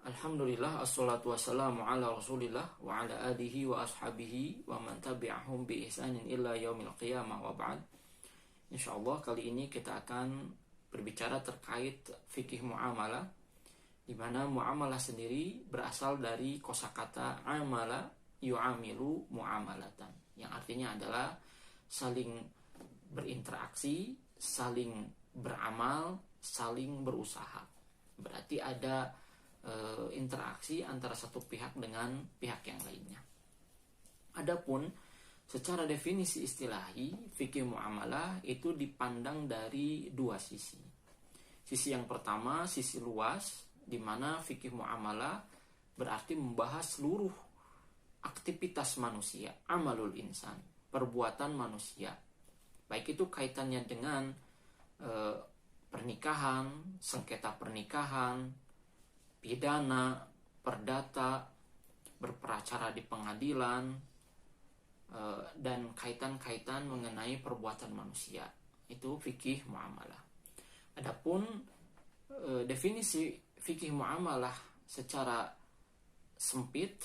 Alhamdulillah, assalatu wassalamu ala rasulillah wa ala alihi wa ashabihi wa man tabi'ahum bi ihsanin illa yaumil qiyamah wa ba'd. Insyaallah kali ini kita akan berbicara terkait fikih muamalah, di mana muamalah sendiri berasal dari kosakata amala yu'amilu muamalatan, yang artinya adalah saling berinteraksi, saling beramal, saling berusaha. Berarti ada interaksi antara satu pihak dengan pihak yang lainnya. Adapun secara definisi istilahi, fikih muamalah itu dipandang dari dua sisi. Sisi yang pertama, sisi luas, di mana fikih muamalah berarti membahas seluruh aktivitas manusia, amalul insan, perbuatan manusia. Baik itu kaitannya dengan pernikahan, sengketa pernikahan, pidana, perdata, berperacara di pengadilan, dan kaitan-kaitan mengenai perbuatan manusia. Itu fikih muamalah. Adapun definisi fikih muamalah secara sempit,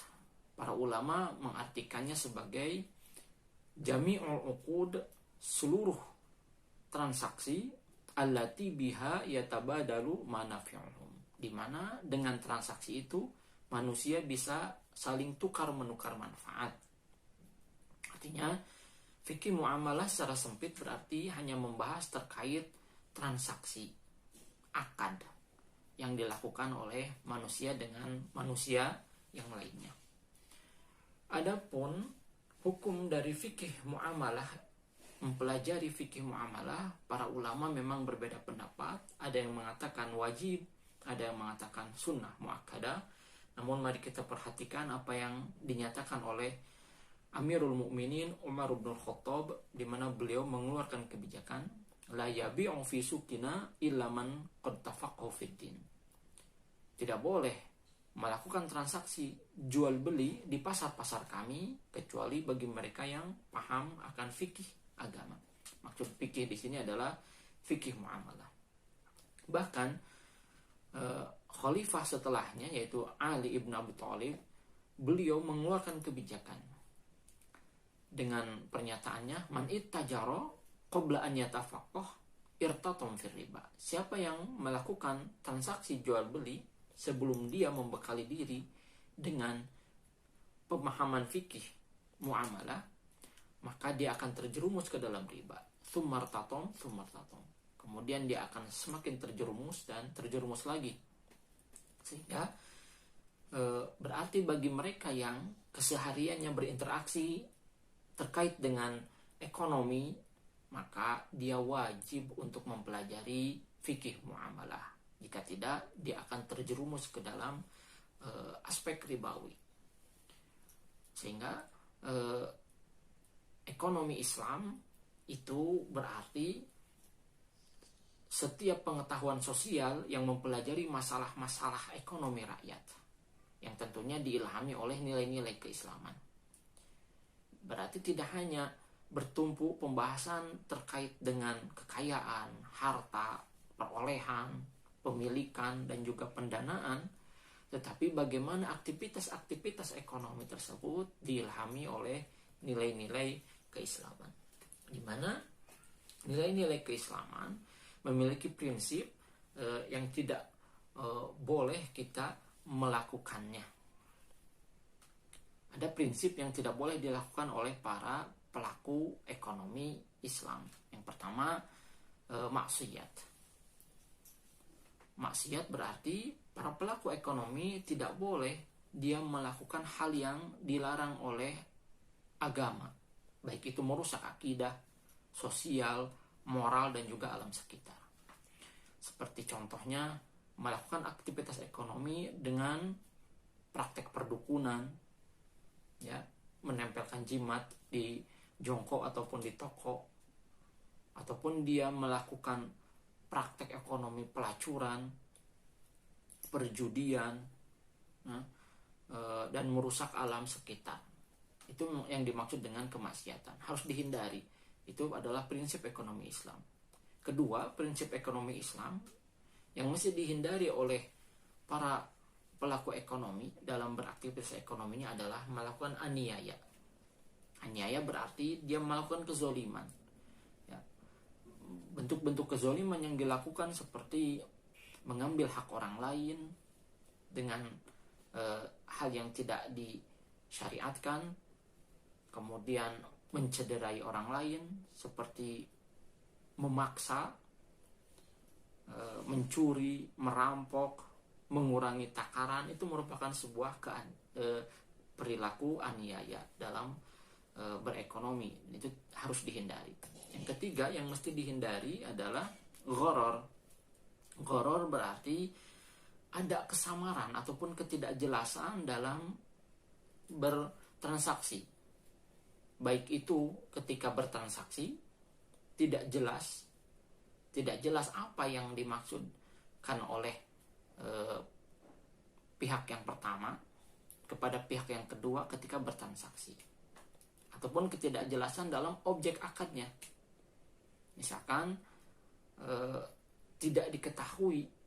para ulama mengartikannya sebagai jami'ul uqud, seluruh transaksi allati biha yatabadalu manafi'uhum, di mana dengan transaksi itu manusia bisa saling tukar menukar manfaat. Artinya fikih muamalah secara sempit berarti hanya membahas terkait transaksi, akad yang dilakukan oleh manusia dengan manusia yang lainnya. Adapun hukum dari fikih muamalah, mempelajari fikih muamalah, para ulama memang berbeda pendapat. Ada yang mengatakan wajib, ada yang mengatakan sunnah muakkadah. Namun mari kita perhatikan apa yang dinyatakan oleh Amirul Mukminin Umar bin Khattab, di mana beliau mengeluarkan kebijakan la yabi'u fi suqina illa man qad tafaqaha fid din. Tidak boleh melakukan transaksi jual beli di pasar-pasar kami kecuali bagi mereka yang paham akan fikih agama. Maksud fikih di sini adalah fikih muamalah. Bahkan khalifah setelahnya, yaitu Ali ibn Abi Thalib, beliau mengeluarkan kebijakan dengan pernyataannya, man ittajara qabla an yatafaqqah irtatam fir riba. Siapa yang melakukan transaksi jual beli sebelum dia membekali diri dengan pemahaman fikih muamalah, maka dia akan terjerumus ke dalam riba. Tsummartatom. Kemudian dia akan semakin terjerumus dan terjerumus lagi. Sehingga berarti bagi mereka yang kesehariannya berinteraksi terkait dengan ekonomi, maka dia wajib untuk mempelajari fikih muamalah. Jika tidak, dia akan terjerumus ke dalam aspek ribawi. Sehingga ekonomi Islam itu berarti setiap pengetahuan sosial yang mempelajari masalah-masalah ekonomi rakyat, yang tentunya diilhami oleh nilai-nilai keislaman. Berarti tidak hanya bertumpu pembahasan terkait dengan kekayaan, harta, perolehan, pemilikan, dan juga pendanaan, tetapi bagaimana aktivitas-aktivitas ekonomi tersebut diilhami oleh nilai-nilai keislaman, di mana nilai-nilai keislaman memiliki prinsip yang tidak boleh kita melakukannya. Ada prinsip yang tidak boleh dilakukan oleh para pelaku ekonomi Islam. Yang pertama, maksiat. Maksiat berarti para pelaku ekonomi tidak boleh dia melakukan hal yang dilarang oleh agama, baik itu merusak akidah, sosial, moral, dan juga alam sekitar. Seperti contohnya melakukan aktivitas ekonomi dengan praktek perdukunan, ya, menempelkan jimat di jongkok ataupun di toko, ataupun dia melakukan praktek ekonomi pelacuran, perjudian, dan merusak alam sekitar. Itu yang dimaksud dengan kemaksiatan, harus dihindari. Itu adalah prinsip ekonomi Islam. Kedua, prinsip ekonomi Islam yang mesti dihindari oleh para pelaku ekonomi dalam beraktivitas ekonominya adalah melakukan aniaya. Aniaya berarti dia melakukan kezoliman. Ya. Bentuk-bentuk kezoliman yang dilakukan seperti mengambil hak orang lain dengan hal yang tidak disyariatkan, kemudian mencederai orang lain seperti memaksa, mencuri, merampok, mengurangi takaran, itu merupakan sebuah perilaku aniaya dalam berekonomi. Itu harus dihindari. Yang ketiga yang mesti dihindari adalah gharar. Gharar berarti ada kesamaran ataupun ketidakjelasan dalam bertransaksi. Baik itu ketika bertransaksi tidak jelas apa yang dimaksudkan oleh pihak yang pertama kepada pihak yang kedua ketika bertransaksi, ataupun ketidakjelasan dalam objek akadnya. Misalkan tidak diketahui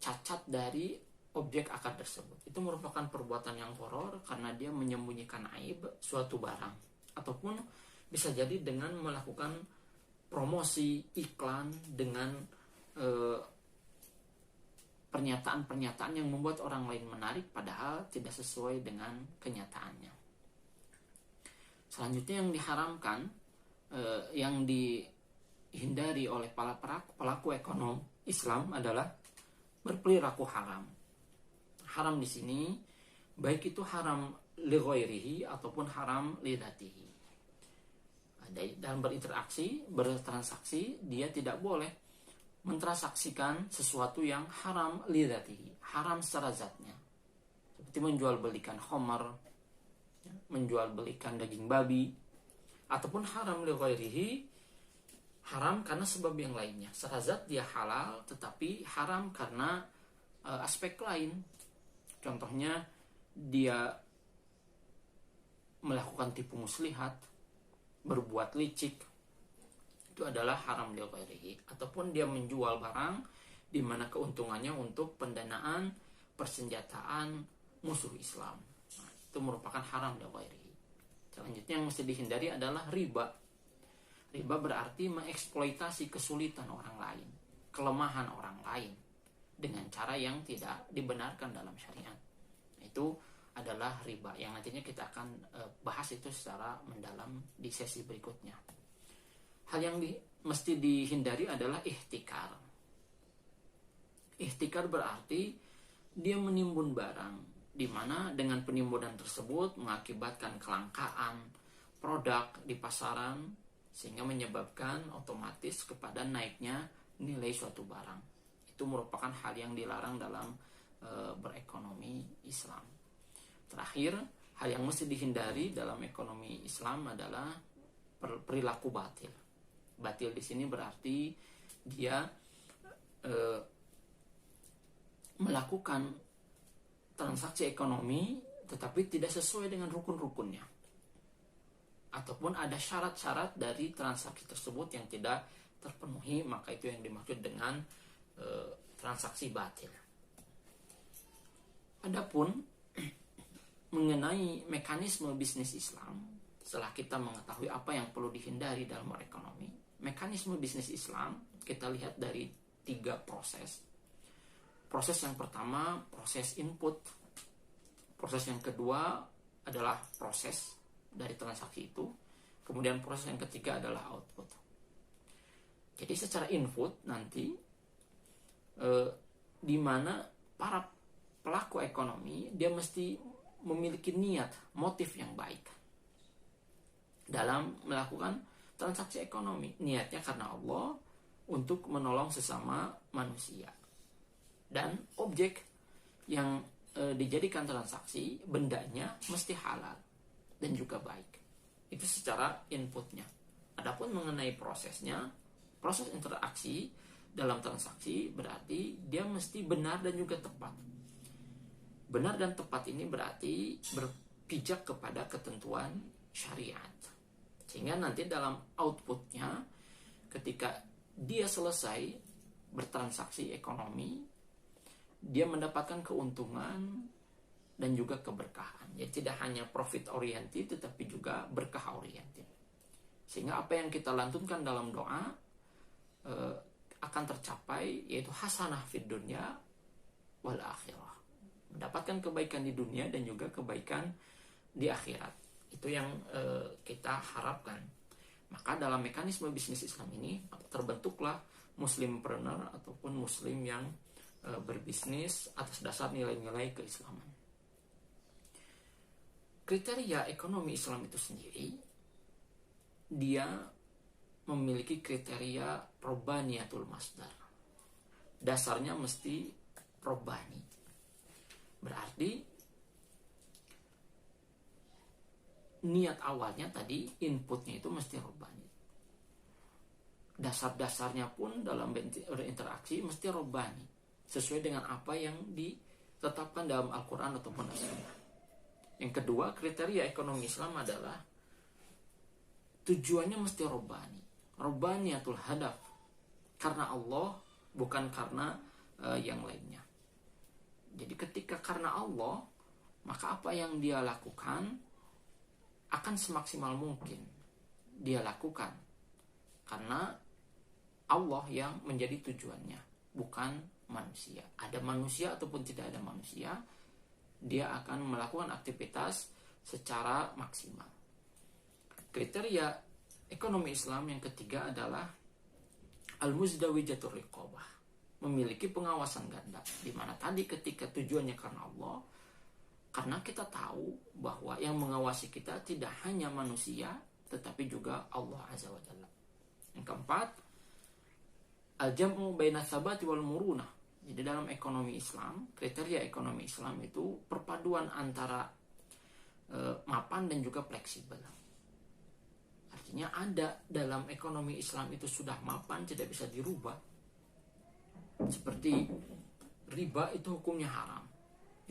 cacat dari objek akad tersebut, itu merupakan perbuatan yang gharar karena dia menyembunyikan aib suatu barang, ataupun bisa jadi dengan melakukan promosi iklan dengan pernyataan-pernyataan yang membuat orang lain menarik padahal tidak sesuai dengan kenyataannya. Selanjutnya yang diharamkan, yang dihindari oleh para pelaku ekonomi Islam adalah berperilaku haram. Haram di sini baik itu haram li ghairihi ataupun haram li dzatihi. Dalam bertransaksi, dia tidak boleh mentransaksikan sesuatu yang haram li dzatihi, haram secara zatnya. Seperti menjual belikan khamar, menjual belikan daging babi, ataupun haram li ghairihi, haram karena sebab yang lainnya. Secara zat dia halal, tetapi haram karena aspek lain. Contohnya dia melakukan tipu muslihat, berbuat licik, itu adalah haram li ghairihi. Ataupun dia menjual barang di mana keuntungannya untuk pendanaan persenjataan musuh Islam. Nah, itu merupakan haram li ghairihi. Selanjutnya yang mesti dihindari adalah riba. Riba berarti mengeksploitasi kesulitan orang lain, kelemahan orang lain dengan cara yang tidak dibenarkan dalam syariat. Itu adalah riba yang nantinya kita akan bahas itu secara mendalam di sesi berikutnya. Hal yang mesti dihindari adalah ihtikar. Ihtikar berarti dia menimbun barang, di mana dengan penimbunan tersebut mengakibatkan kelangkaan produk di pasaran sehingga menyebabkan otomatis kepada naiknya nilai suatu barang. Itu merupakan hal yang dilarang dalam berekonomi Islam. Terakhir, hal yang mesti dihindari dalam ekonomi Islam adalah perilaku batil. Batil di sini berarti dia melakukan transaksi ekonomi tetapi tidak sesuai dengan rukun-rukunnya, ataupun ada syarat-syarat dari transaksi tersebut yang tidak terpenuhi, maka itu yang dimaksud dengan transaksi batil. Adapun mengenai mekanisme bisnis Islam, setelah kita mengetahui apa yang perlu dihindari dalam ekonomi, mekanisme bisnis Islam kita lihat dari 3 proses. Proses yang pertama, proses input. Proses yang kedua adalah proses dari transaksi itu. Kemudian proses yang ketiga adalah output. Jadi secara input nanti di mana para pelaku ekonomi dia mesti memiliki niat, motif yang baik dalam melakukan transaksi ekonomi. Niatnya karena Allah untuk menolong sesama manusia. Dan objek yang dijadikan transaksi, bendanya mesti halal dan juga baik. Itu secara inputnya. Adapun mengenai prosesnya, proses interaksi dalam transaksi berarti dia mesti benar dan juga tepat. Benar dan tepat ini berarti berpijak kepada ketentuan syariat. Sehingga nanti dalam outputnya ketika dia selesai bertransaksi ekonomi, dia mendapatkan keuntungan dan juga keberkahan. Ya, tidak hanya profit oriented tetapi juga berkah oriented. Sehingga apa yang kita lantunkan dalam doa akan tercapai, yaitu hasanah fid dunya wal akhirah. Mendapatkan kebaikan di dunia dan juga kebaikan di akhirat. Itu yang kita harapkan. Maka dalam mekanisme bisnis Islam ini terbentuklah muslimpreneur ataupun muslim yang berbisnis atas dasar nilai-nilai keislaman. Kriteria ekonomi Islam itu sendiri, dia memiliki kriteria robaniyatul masdar. Dasarnya mesti robani. Berarti niat awalnya tadi, inputnya itu mesti robani. Dasar-dasarnya pun dalam berinteraksi mesti robani, sesuai dengan apa yang ditetapkan dalam Al-Quran ataupun As-Sunnah. Yang kedua, kriteria ekonomi Islam adalah tujuannya mesti robani. Robaniyatul hadaf, karena Allah, bukan karena yang lainnya. Jadi ketika karena Allah, maka apa yang dia lakukan akan semaksimal mungkin dia lakukan, karena Allah yang menjadi tujuannya, bukan manusia. Ada manusia ataupun tidak ada manusia, dia akan melakukan aktivitas secara maksimal. Kriteria ekonomi Islam yang ketiga adalah al-muzdawijatur riqabah, memiliki pengawasan ganda, di mana tadi ketika tujuannya karena Allah, karena kita tahu bahwa yang mengawasi kita tidak hanya manusia, tetapi juga Allah Azza wa Jalla. Yang keempat, al-jam'u baina tsabati wal murunah. Jadi dalam ekonomi Islam, kriteria ekonomi Islam itu perpaduan antara mapan dan juga fleksibel. Artinya ada dalam ekonomi Islam itu sudah mapan, tidak bisa dirubah. Seperti riba itu hukumnya haram,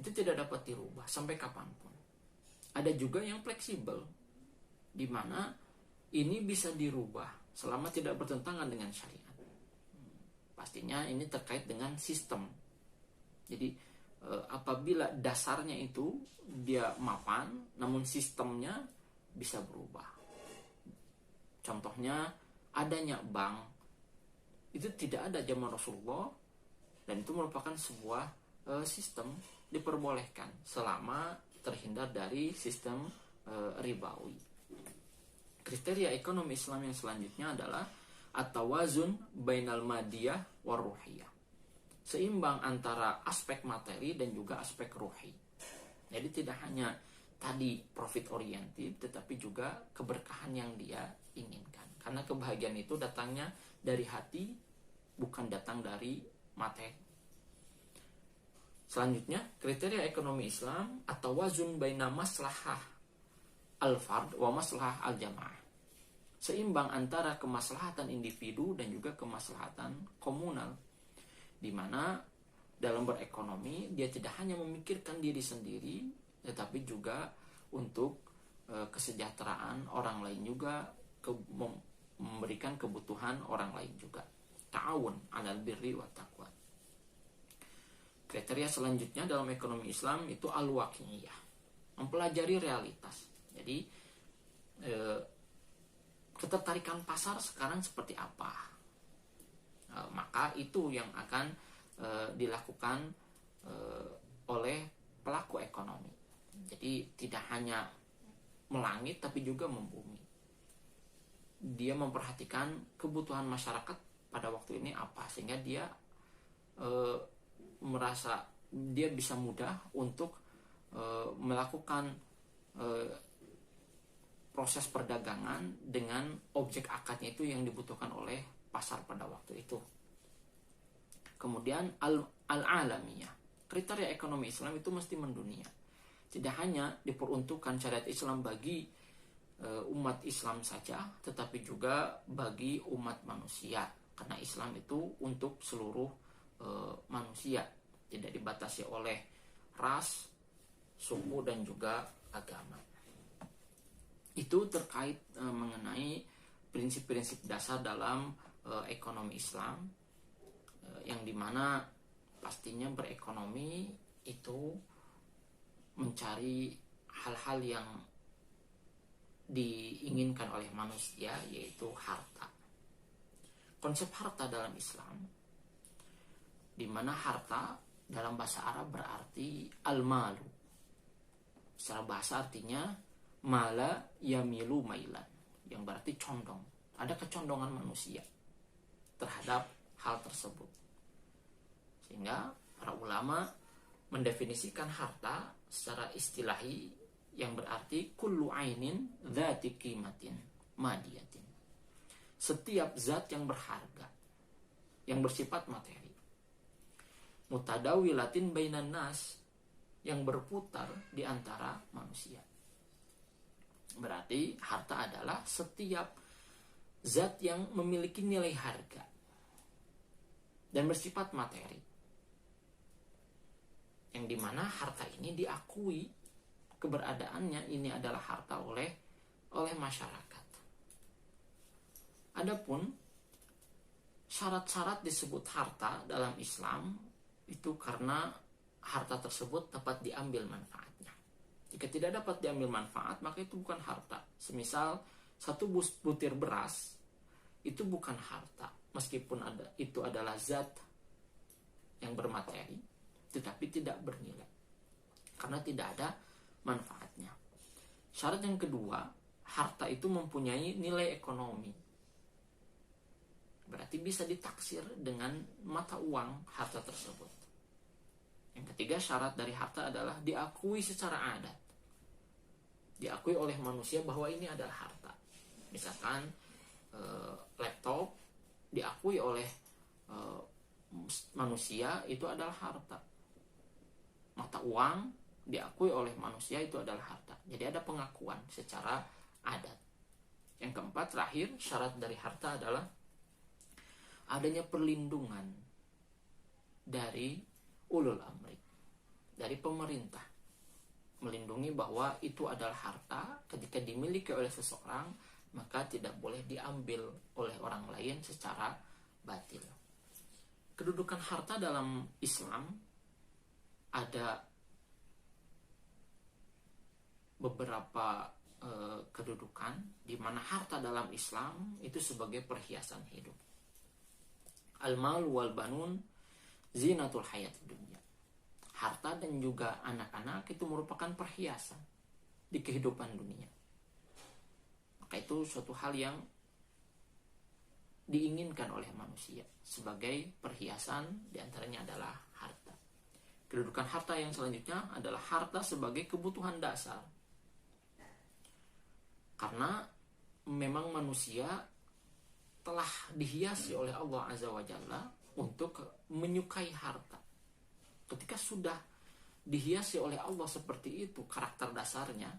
itu tidak dapat dirubah sampai kapanpun. Ada juga yang fleksibel, di mana ini bisa dirubah selama tidak bertentangan dengan syariat. Pastinya ini terkait dengan sistem. Jadi apabila dasarnya itu dia mapan, namun sistemnya bisa berubah. Contohnya adanya bank, itu tidak ada zaman Rasulullah, dan itu merupakan sebuah sistem diperbolehkan selama terhindar dari sistem ribawi. Kriteria ekonomi Islam yang selanjutnya adalah at-tawazun bainal madiyah war ruhiyah. Seimbang antara aspek materi dan juga aspek ruhi. Jadi tidak hanya tadi profit oriented, tetapi juga keberkahan yang dia inginkan. Karena kebahagiaan itu datangnya dari hati, bukan datang dari materi. Selanjutnya, kriteria ekonomi Islam atau wazun baina maslahah al-fard wa maslahah al-jamaah. Seimbang antara kemaslahatan individu dan juga kemaslahatan komunal. Di mana dalam berekonomi dia tidak hanya memikirkan diri sendiri, tetapi juga untuk kesejahteraan orang lain juga, memberikan kebutuhan orang lain juga. Ta'awun 'alal birri wat taqwa. Kriteria selanjutnya dalam ekonomi Islam itu al-waqi'iyah, mempelajari realitas. Jadi ketertarikan pasar sekarang seperti apa, maka itu yang akan dilakukan oleh pelaku ekonomi. Jadi tidak hanya melangit tapi juga membumi. Dia memperhatikan kebutuhan masyarakat pada waktu ini apa, sehingga dia merasa dia bisa mudah untuk melakukan proses perdagangan dengan objek akadnya itu yang dibutuhkan oleh pasar pada waktu itu. Kemudian al-alamiyah, kriteria ekonomi Islam itu mesti mendunia. Tidak hanya diperuntukkan syariat Islam bagi umat Islam saja, tetapi juga bagi umat manusia. Karena Islam itu untuk seluruh manusia, tidak dibatasi oleh ras, suku dan juga agama. Itu terkait mengenai prinsip-prinsip dasar dalam ekonomi Islam, yang dimana pastinya berekonomi itu mencari hal-hal yang diinginkan oleh manusia, yaitu harta. Konsep harta dalam Islam, di mana harta dalam bahasa Arab berarti al-malu. Secara bahasa artinya mala yamilu mailan, yang berarti condong. Ada kecondongan manusia terhadap hal tersebut. Sehingga para ulama mendefinisikan harta secara istilahi yang berarti kullu ainin dzati qimatin madiyatin. Setiap zat yang berharga, yang bersifat materi. Mutadawilatin bainan nas, yang berputar di antara manusia. Berarti harta adalah setiap zat yang memiliki nilai harga dan bersifat materi, yang dimana harta ini diakui keberadaannya ini adalah harta oleh masyarakat. Adapun syarat-syarat disebut harta dalam Islam itu karena harta tersebut dapat diambil manfaatnya. Jika tidak dapat diambil manfaat, maka itu bukan harta. Semisal satu butir beras itu bukan harta, meskipun itu adalah zat yang bermateri, tetapi tidak bernilai karena tidak ada manfaatnya. Syarat yang kedua, harta itu mempunyai nilai ekonomi. Berarti bisa ditaksir dengan mata uang harta tersebut. Yang ketiga, syarat dari harta adalah diakui secara adat. Diakui oleh manusia bahwa ini adalah harta. Misalkan laptop diakui oleh manusia itu adalah harta. Mata uang diakui oleh manusia itu adalah harta. Jadi ada pengakuan secara adat. Yang keempat, terakhir, syarat dari harta adalah adanya perlindungan dari ulul amri, dari pemerintah, melindungi bahwa itu adalah harta. Ketika dimiliki oleh seseorang, maka tidak boleh diambil oleh orang lain secara batil. Kedudukan harta dalam Islam ada beberapa kedudukan, di mana harta dalam Islam itu sebagai perhiasan hidup. Al-mal wal banun zinatul hayat dunya. Harta dan juga anak-anak itu merupakan perhiasan di kehidupan dunia. Maka itu suatu hal yang diinginkan oleh manusia sebagai perhiasan, diantaranya adalah harta. Kedudukan harta yang selanjutnya adalah harta sebagai kebutuhan dasar. Karena memang manusia telah dihiasi oleh Allah Azza wa Jalla untuk menyukai harta. Ketika sudah dihiasi oleh Allah seperti itu karakter dasarnya,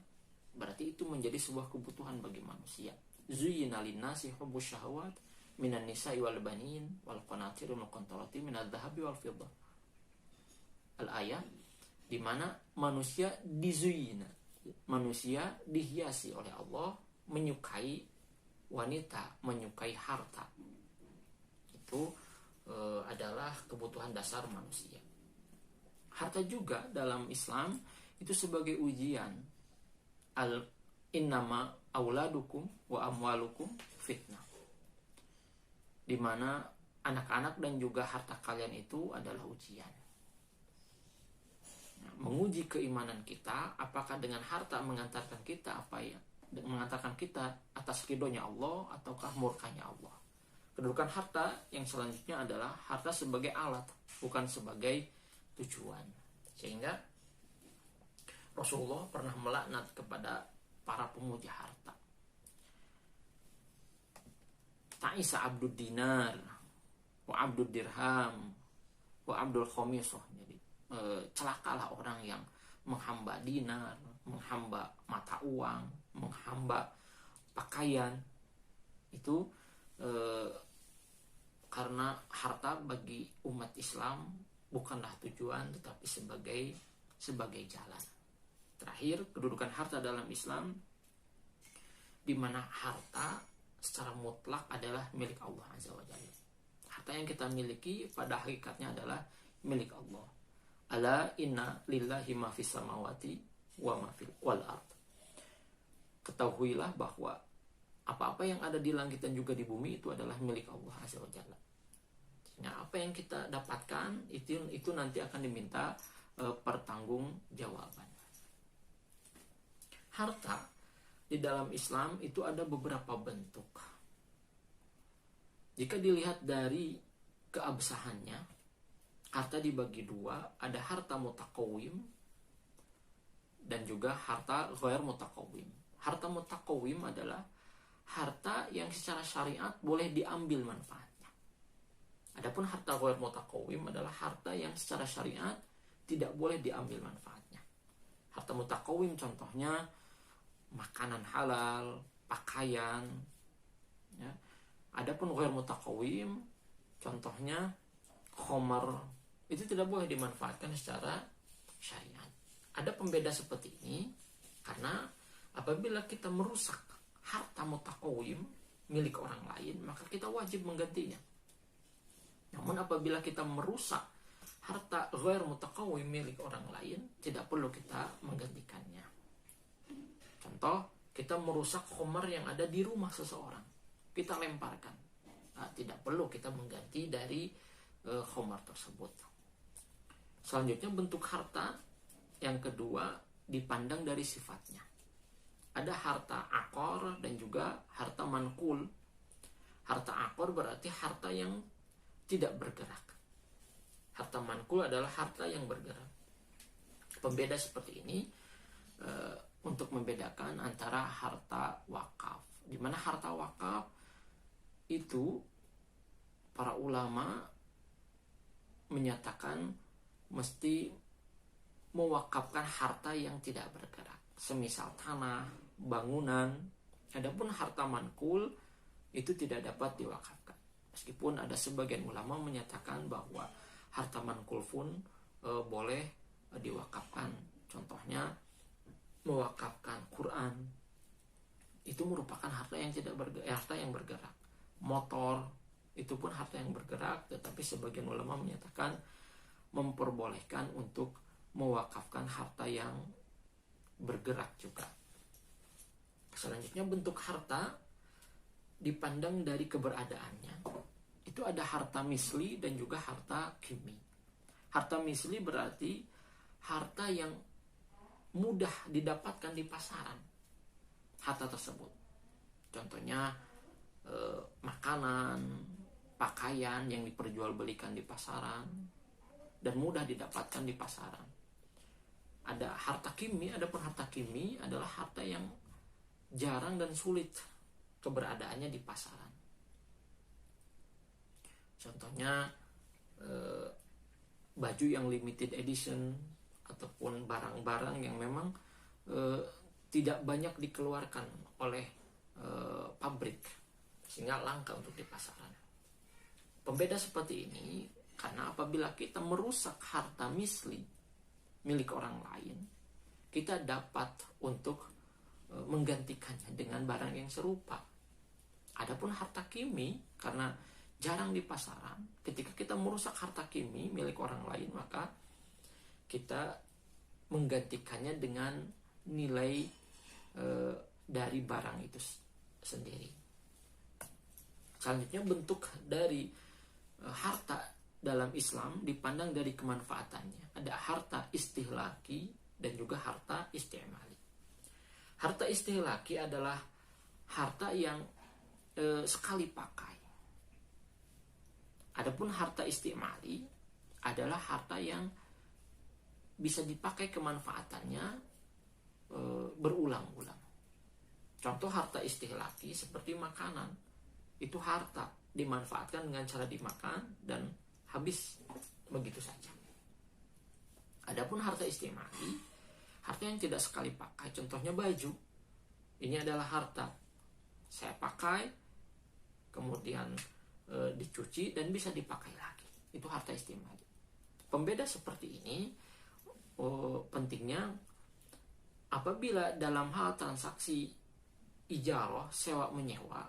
berarti itu menjadi sebuah kebutuhan bagi manusia. Zuyyina linnasi hubbus syahawat minan nisa'i wal banin wal qanatiril muqantarati minadh dhahabi wal fiddah. Al-ayat di mana manusia dizuyina, manusia dihiasi oleh Allah menyukai wanita, menyukai harta. Itu adalah kebutuhan dasar manusia. Harta juga dalam Islam itu sebagai ujian. Innama auladukum wa amwalukum fitnah. Di mana anak-anak dan juga harta kalian itu adalah ujian. Menguji keimanan kita, apakah dengan harta mengantarkan kita mengantarkan kita atas ridhonya Allah ataukah murkanya Allah. Kedudukan harta yang selanjutnya adalah harta sebagai alat, bukan sebagai tujuan. Sehingga Rasulullah pernah melaknat kepada para pemuja harta. Ta'isa abdud dinar wa abdud dirham wa abdul khamisah. Jadi celakalah orang yang menghamba dinar, menghamba mata uang, menghamba pakaian. Itu karena harta bagi umat Islam bukanlah tujuan, tetapi sebagai jalan. Terakhir, kedudukan harta dalam Islam, di mana harta secara mutlak adalah milik Allah Azza wa Jalla. Harta yang kita miliki pada hakikatnya adalah milik Allah. Ala inna lillahi ma fis samawati wa ma fil wal ard. Ketahuilah bahwa apa-apa yang ada di langit dan juga di bumi itu adalah milik Allah Azza wa Jalla. Nah, apa yang kita dapatkan itu nanti akan diminta pertanggungjawaban. Harta di dalam Islam itu ada beberapa bentuk. Jika dilihat dari keabsahannya, harta dibagi dua, ada harta mutakawim dan juga harta ghair mutakawim. Harta mutakawim adalah harta yang secara syariat boleh diambil manfaatnya. Adapun harta ghair mutakawim adalah harta yang secara syariat tidak boleh diambil manfaatnya. Harta mutakawim contohnya makanan halal, pakaian, ya. Adapun ghair mutakawim contohnya khamar, itu tidak boleh dimanfaatkan secara syariat. Ada pembeda seperti ini karena apabila kita merusak harta mutakawim milik orang lain, maka kita wajib menggantinya. Namun apabila kita merusak harta ghair mutakawim milik orang lain, tidak perlu kita menggantikannya. Contoh, kita merusak khamar yang ada di rumah seseorang, kita lemparkan. Nah, tidak perlu kita mengganti dari khamar tersebut. Selanjutnya bentuk harta yang kedua dipandang dari sifatnya. Ada harta akor dan juga harta mankul. Harta akor berarti harta yang tidak bergerak. Harta mankul adalah harta yang bergerak. Pembeda seperti ini untuk membedakan antara harta wakaf. Di mana harta wakaf itu para ulama menyatakan mesti mewakafkan harta yang tidak bergerak, semisal tanah, bangunan. Adapun harta mankul itu tidak dapat diwakafkan. Meskipun ada sebagian ulama menyatakan bahwa harta mankul pun boleh diwakafkan. Contohnya mewakafkan Quran, itu merupakan harta yang tidak bergerak, harta yang bergerak. Motor itu pun harta yang bergerak, tetapi sebagian ulama menyatakan memperbolehkan untuk mewakafkan harta yang bergerak juga. Selanjutnya bentuk harta dipandang dari keberadaannya. Itu ada harta misli dan juga harta kimi. Harta misli berarti harta yang mudah didapatkan di pasaran. Harta tersebut, contohnya makanan, pakaian yang diperjualbelikan di pasaran dan mudah didapatkan di pasaran. Ada harta kimi, adapun harta kimi adalah harta yang jarang dan sulit keberadaannya di pasaran. Contohnya baju yang limited edition ataupun barang-barang yang memang tidak banyak dikeluarkan oleh pabrik sehingga langka untuk di pasaran. Pembeda seperti ini karena apabila kita merusak harta misli milik orang lain, kita dapat untuk menggantikannya dengan barang yang serupa. Adapun harta kimi, karena jarang di pasaran, ketika kita merusak harta kimi milik orang lain, maka kita menggantikannya dengan nilai dari barang itu sendiri. Selanjutnya bentuk dari harta dalam Islam dipandang dari kemanfaatannya. Ada harta istihlaki dan juga harta istimali. Harta istihlaki adalah harta yang sekali pakai. Adapun harta istimali adalah harta yang bisa dipakai kemanfaatannya berulang-ulang. Contoh harta istihlaki seperti makanan. Itu harta dimanfaatkan dengan cara dimakan dan habis begitu saja. Adapun harta istimali, harta yang tidak sekali pakai, contohnya baju. Ini adalah harta saya pakai, kemudian dicuci dan bisa dipakai lagi. Itu harta istimali. Pembeda seperti ini pentingnya apabila dalam hal transaksi ijarah, sewa menyewa,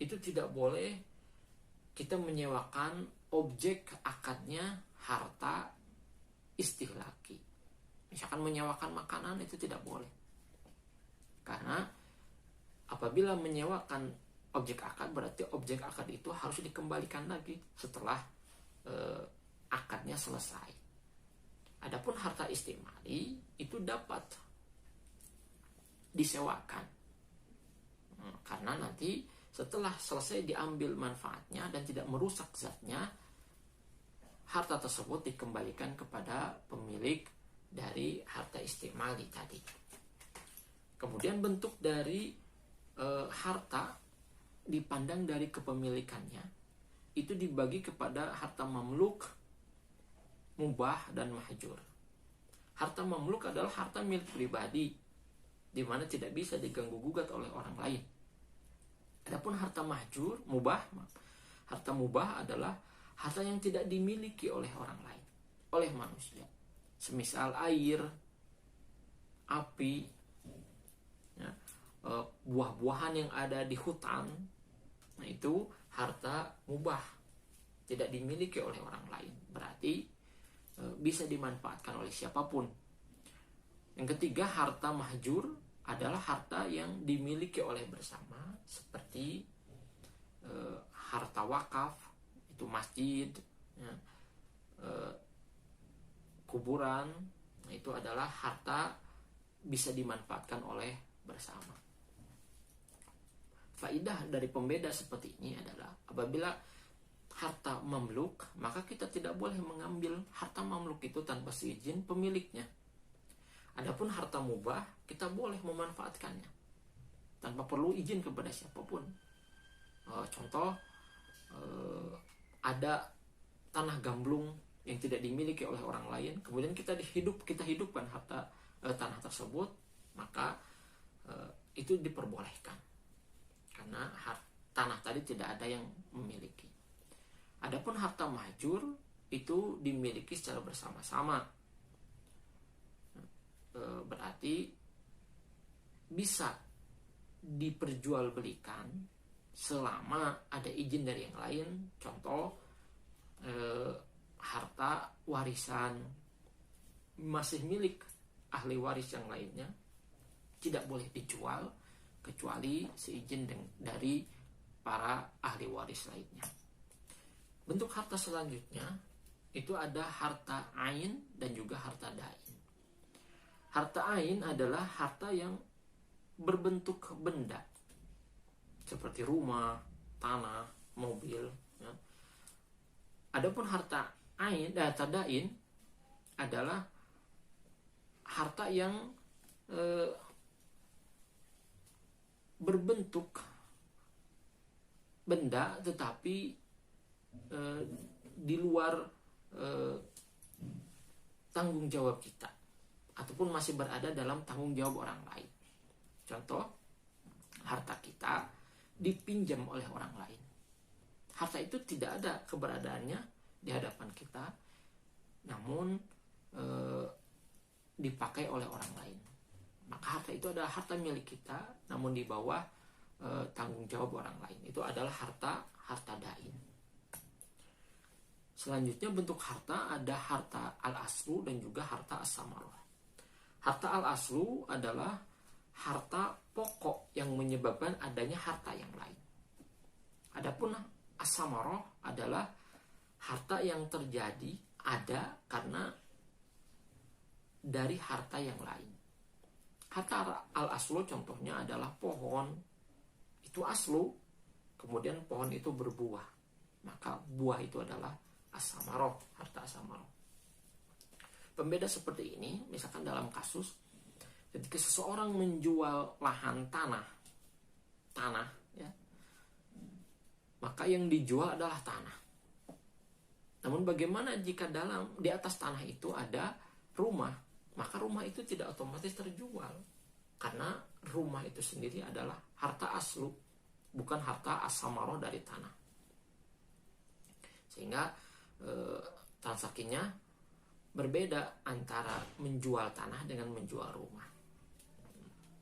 itu tidak boleh kita menyewakan objek akadnya harta istihlaki. Misalkan menyewakan makanan itu tidak boleh. Karena apabila menyewakan objek akad, berarti objek akad itu harus dikembalikan lagi setelah akadnya selesai. Adapun harta istimali itu dapat disewakan. Karena nanti setelah selesai diambil manfaatnya dan tidak merusak zatnya, harta tersebut dikembalikan kepada pemilik dari harta istimali tadi. Kemudian bentuk dari harta dipandang dari kepemilikannya itu dibagi kepada harta mamluk, mubah, dan mahjur. Harta mamluk adalah harta milik pribadi di mana tidak bisa diganggu gugat oleh orang lain. Adapun harta mahjur, harta mubah adalah harta yang tidak dimiliki oleh orang lain, oleh manusia. Semisal air, api, ya, buah-buahan yang ada di hutan, nah itu harta mubah, tidak dimiliki oleh orang lain, berarti bisa dimanfaatkan oleh siapapun. Yang ketiga, harta mahjur adalah harta yang dimiliki oleh bersama, seperti harta wakaf, itu masjid, ya, kuburan, nah itu adalah harta bisa dimanfaatkan oleh bersama. Faidah dari pembeda seperti ini adalah apabila harta mamluk, maka kita tidak boleh mengambil harta mamluk itu tanpa seizin pemiliknya. Adapun harta mubah, kita boleh memanfaatkannya tanpa perlu izin kepada siapapun. Contoh, ada tanah gamblung yang tidak dimiliki oleh orang lain, kemudian kita hidupkan harta tanah tersebut, maka itu diperbolehkan karena tanah tadi tidak ada yang memiliki. Adapun harta mahjur itu dimiliki secara bersama-sama, berarti bisa diperjualbelikan selama ada izin dari yang lain. Contoh, harta warisan masih milik ahli waris yang lainnya, tidak boleh dijual kecuali seizin dari para ahli waris lainnya. Bentuk harta selanjutnya itu ada harta ain dan juga harta dain. Harta ain adalah harta yang berbentuk benda, seperti rumah, tanah, mobil, ya. Adapun harta dain adalah harta yang berbentuk benda tetapi di luar tanggung jawab kita, ataupun masih berada dalam tanggung jawab orang lain. Contoh, harta kita dipinjam oleh orang lain. Harta itu tidak ada keberadaannya di hadapan kita, namun dipakai oleh orang lain. Maka harta itu adalah harta milik kita, namun di bawah tanggung jawab orang lain. Itu adalah harta dain. Selanjutnya bentuk harta ada harta al-aslu dan juga harta as-samarah. Harta al-aslu adalah harta pokok yang menyebabkan adanya harta yang lain. Adapun as-samarah adalah harta yang terjadi ada karena dari harta yang lain. Harta al-aslu contohnya adalah pohon, itu aslu, kemudian pohon itu berbuah, maka buah itu adalah as-samarah, harta as-samarah. Pembeda seperti ini, misalkan dalam kasus ketika seseorang menjual lahan tanah, ya, maka yang dijual adalah tanah. Namun bagaimana jika di atas tanah itu ada rumah? Maka rumah itu tidak otomatis terjual, karena rumah itu sendiri adalah harta aslu, bukan harta as-samarah dari tanah. Sehingga transaksinya berbeda antara menjual tanah dengan menjual rumah.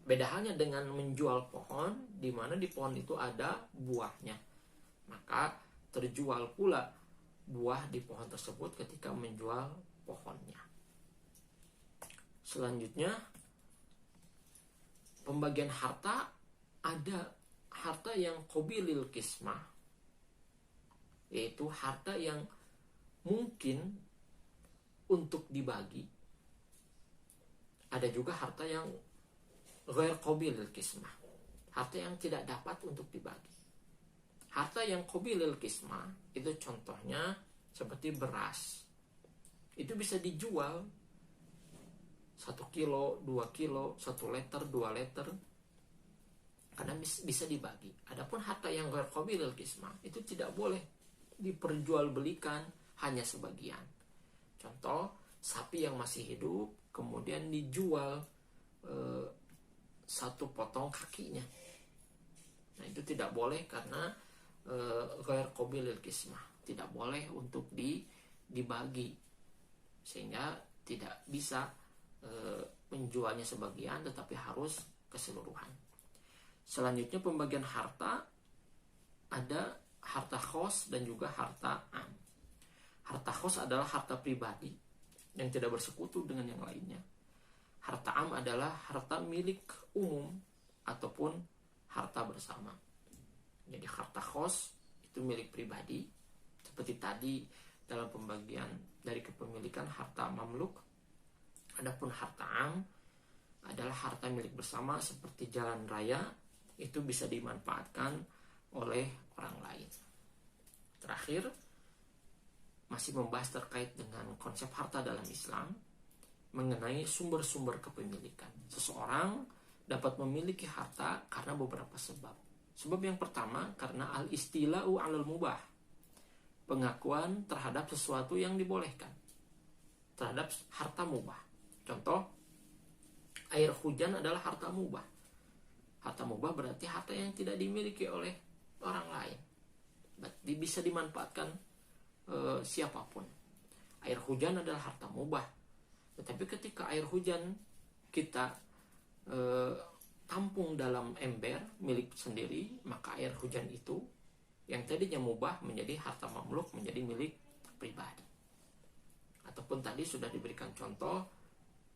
Beda halnya dengan menjual pohon, di mana di pohon itu ada buahnya, maka terjual pula buah di pohon tersebut ketika menjual pohonnya. Selanjutnya, pembagian harta, ada harta yang qabilil qismah, yaitu harta yang mungkin untuk dibagi. Ada juga harta yang ghair qabilil qismah, harta yang tidak dapat untuk dibagi. Harta yang qabilil qismah itu contohnya seperti beras. Itu bisa dijual 1 kilo, 2 kilo, 1 liter, 2 liter, karena bisa dibagi. Adapun harta yang ghair qabilil qismah itu tidak boleh diperjualbelikan, hanya sebagian. Contoh, sapi yang masih hidup kemudian dijual 1 potong kakinya. Nah, itu tidak boleh karena ghair qabilil qismah, tidak boleh untuk dibagi, sehingga tidak bisa menjualnya sebagian, tetapi harus keseluruhan. Selanjutnya, pembagian harta, ada harta khos dan juga harta am. Harta khos adalah harta pribadi yang tidak bersekutu dengan yang lainnya. Harta am adalah harta milik umum ataupun harta bersama. Jadi harta khos itu milik pribadi, seperti tadi dalam pembagian dari kepemilikan harta mamluk. Adapun harta am adalah harta milik bersama, seperti jalan raya, itu bisa dimanfaatkan oleh orang lain. Terakhir, masih membahas terkait dengan konsep harta dalam Islam, mengenai sumber-sumber kepemilikan. Seseorang dapat memiliki harta karena beberapa sebab. Sebab yang pertama, karena al-istila'u 'alal mubah, pengakuan terhadap sesuatu yang dibolehkan, terhadap harta mubah. Contoh, air hujan adalah harta mubah. Harta mubah berarti harta yang tidak dimiliki oleh orang lain, bisa dimanfaatkan siapapun. Air hujan adalah harta mubah. Tetapi ketika air hujan kita tampung dalam ember milik sendiri, maka air hujan itu yang tadinya mubah menjadi harta mamluk, menjadi milik pribadi. Ataupun tadi sudah diberikan contoh,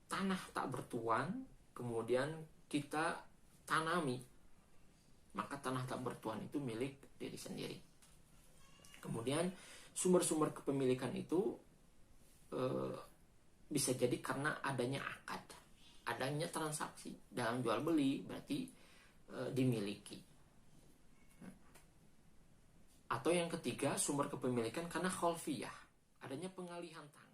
tanah tak bertuan kemudian kita tanami, maka tanah tak bertuan itu milik diri sendiri. Kemudian sumber-sumber kepemilikan itu bisa jadi karena adanya akad, adanya transaksi dalam jual beli, berarti dimiliki. Atau yang ketiga, sumber kepemilikan karena kholfiyah, adanya pengalihan tangan.